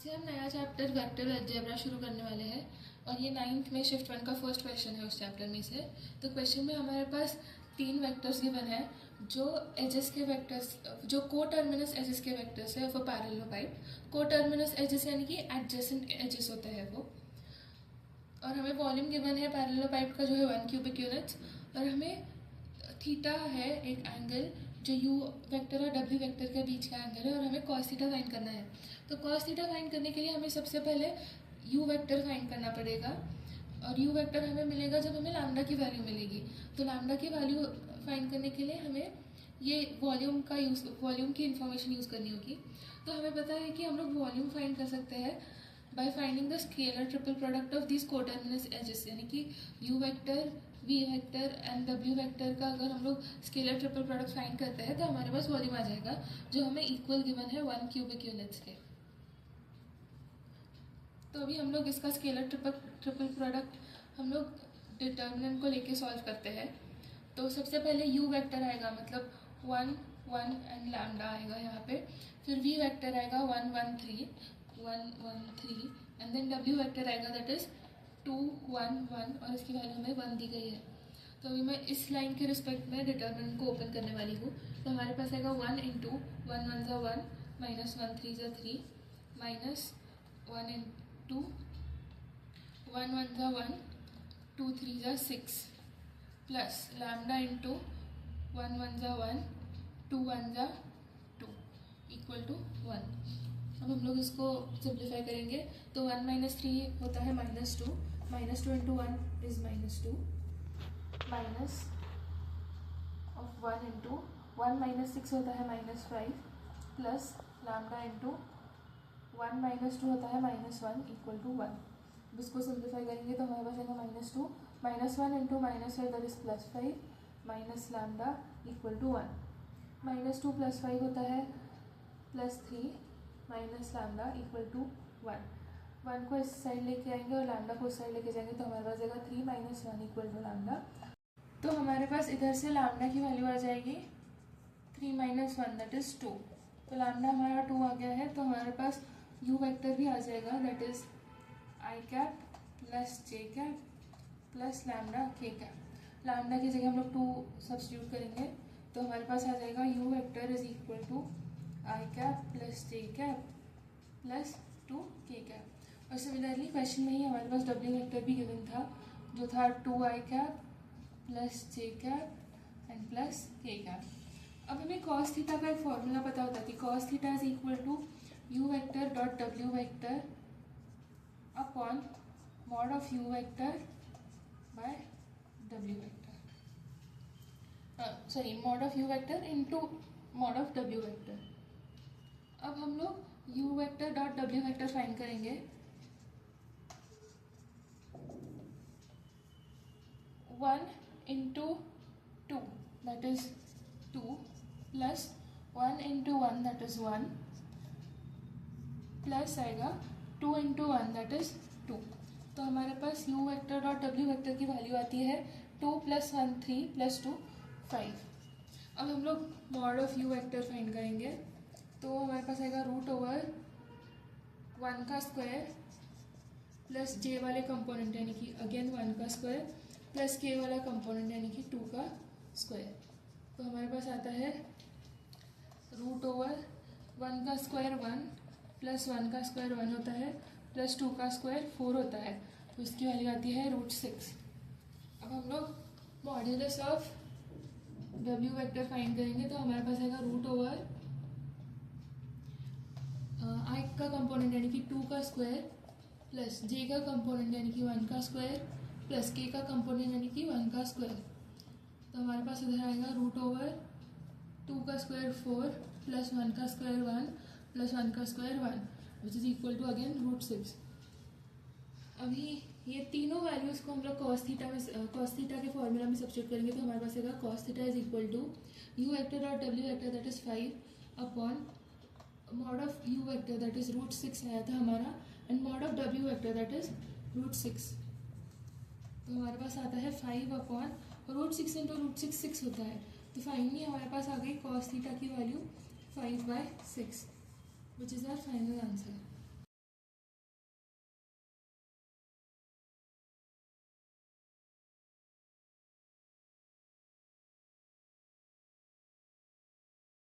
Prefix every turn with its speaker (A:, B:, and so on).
A: से हम नया चैप्टर वेक्टर अलजेब्रा शुरू करने वाले हैं और ये 9th में शिफ्ट 1 का फर्स्ट क्वेश्चन है उस चैप्टर में से। तो क्वेश्चन में हमारे पास 3 वेक्टर्स गिवन है जो एजेस के वेक्टर्स जो को टर्मिनस एजेस के वेक्टर्स है फॉर पैरेललोपाइड। को टर्मिनस एजेस यानी कि एडजेसेंट एजेस होते हैं वो। और हमें वॉल्यूम गिवन है पैरेललोपाइड का जो है 1 क्यूबिक यूनिट्स, और हमें थीटा है एक एंगल जो यू वेक्टर और डब्ल्यू वेक्टर के बीच का एंगल है, और हमें कॉस थीटा फाइंड करना है। तो कॉस थीटा फाइंड करने के लिए हमें सबसे पहले यू वेक्टर फाइंड करना पड़ेगा, और यू वेक्टर हमें मिलेगा जब हमें लैम्डा की वैल्यू मिलेगी। तो लैम्डा की वैल्यू फाइंड करने के लिए हमें ये वॉल्यूम की इंफॉर्मेशन यूज़ करनी होगी। तो हमें पता है कि हम लोग वॉल्यूम फाइंड कर सकते हैं by finding the scalar triple product of this coterminous edges, यानी कि U vector, V vector and W vector का अगर हम लोग स्केलर ट्रिपल प्रोडक्ट फाइंड करते हैं तो हमारे पास वॉल्यूम आ जाएगा जो हमें इक्वल गिवन है 1 क्यूबिक यूनिट्स के। तो अभी हम लोग इसका स्केलर ट्रिपल प्रोडक्ट हम लोग डिटर्मिनेंट को लेके सॉल्व करते हैं। तो सबसे पहले यू वेक्टर आएगा, मतलब 1 1 एंड लैम्डा आएगा यहाँ पे। फिर वी वेक्टर आएगा 1 1 3 1 1 3 एंड देन डब्ल्यू वेक्टर आएगा दैट इज़ 2 1 1, और इसकी वैल्यू हमें 1 दी गई है। तो अभी मैं इस लाइन के रिस्पेक्ट में डिटर्मिनेंट को ओपन करने वाली हूँ। तो हमारे पास आएगा 1 इंटू 1 1 ज़ा 1 माइनस 1 3 ज़ा 3 माइनस 1 इंटू 1 1 ज़ा 1 2 3 ज़ा 6 प्लस लैम्डा इंटू 1 1 ज़ा 1 2 1 ज़ा 2 इक्वल टू 1। अब हम लोग इसको सिंप्लीफाई करेंगे तो 1 माइनस 3 होता है -2, -2 into 1 is -2 minus of 1 into 1 minus 6 होता है -5 प्लस लैम्डा इंटू 1 माइनस 2 होता है -1 इक्वल टू 1। अब इसको सिंप्लीफाई करेंगे तो हमारे पास आएगा -2 -1 into -5 that is +5 minus lambda equal to 1। -2 + 5 होता है +3 माइनस लैम्डा इक्वल टू 1। 1 को इस साइड लेके आएंगे और लैम्डा को इस साइड लेके जाएंगे तो हमारे पास आएगा 3 - 1 इक्वल टू लैम्डा। तो हमारे पास इधर से लैम्डा की वैल्यू आ जाएगी 3 - 1 दैट इज़ 2। तो लैम्डा हमारा 2 आ गया है। तो हमारे पास यू वेक्टर भी आ जाएगा that is I cap plus J cap plus lambda के कैप। लैम्डा की जगह हम लोग 2 सब्स्टिट्यूट करेंगे तो हमारे पास आ जाएगा U vector is equal to I cap plus J cap plus 2 K cap. और सिमिलरली क्वेश्चन में ही हमारे पास डब्ल्यू वेक्टर भी गिवन था जो था 2 I cap plus J cap and plus K cap. अब हमें कॉस थीटा का एक फॉर्मूला पता होता है कि cos theta is equal to U vector dot W vector upon mod of U vector by W vector, sorry mod of U vector into mod of W vector. अब हम लोग U vector dot W vector find करेंगे। 1 into 2 that is 2 plus 1 into 1 that is 1 plus आएगा 2 into 1 that is 2। तो हमारे पास U vector dot W vector की value आती है 2 + 1 3 + 2 5। अब हम लोग mod of U vector find करेंगे तो हमारे पास आएगा √1 का स्क्वायर प्लस जे वाले कंपोनेंट यानी कि अगेन 1 का स्क्वायर प्लस के वाला कंपोनेंट यानी कि 2 का स्क्वायर। तो हमारे पास आता है √1 का स्क्वायर 1 प्लस 1 का स्क्वायर 1 होता है प्लस 2 का स्क्वायर 4 होता है। तो इसकी वैल्यू आती है √6। अब हम लोग modulus of W vector find करेंगे तो हमारे पास आएगा आई का कंपोनेंट यानी कि 2 का स्क्वायर प्लस जे का कंपोनेंट यानी कि 1 का स्क्वायर प्लस के का कंपोनेंट यानी कि 1 का स्क्वायर। तो हमारे पास इधर आएगा √2 का स्क्वायर 4 प्लस 1 का स्क्वायर 1 प्लस 1 का square 1 which is equal to again √6। अभी ये तीनों वैल्यूज़ को हम लोग कॉस थीटा के फॉर्मूला में सब्स्टिट्यूट करेंगे तो हमारे पास आएगा cos theta is equal to U vector और W vector that is 5 upon mod of U vector that is √6 आया था हमारा and mod of W vector that is √6। तो हमारे पास आता है 5 अपॉन √6 इंटू √6 6 होता है। तो फाइनली हमारे पास आ गई कॉस थीटा की value 5/6 which is our final answer.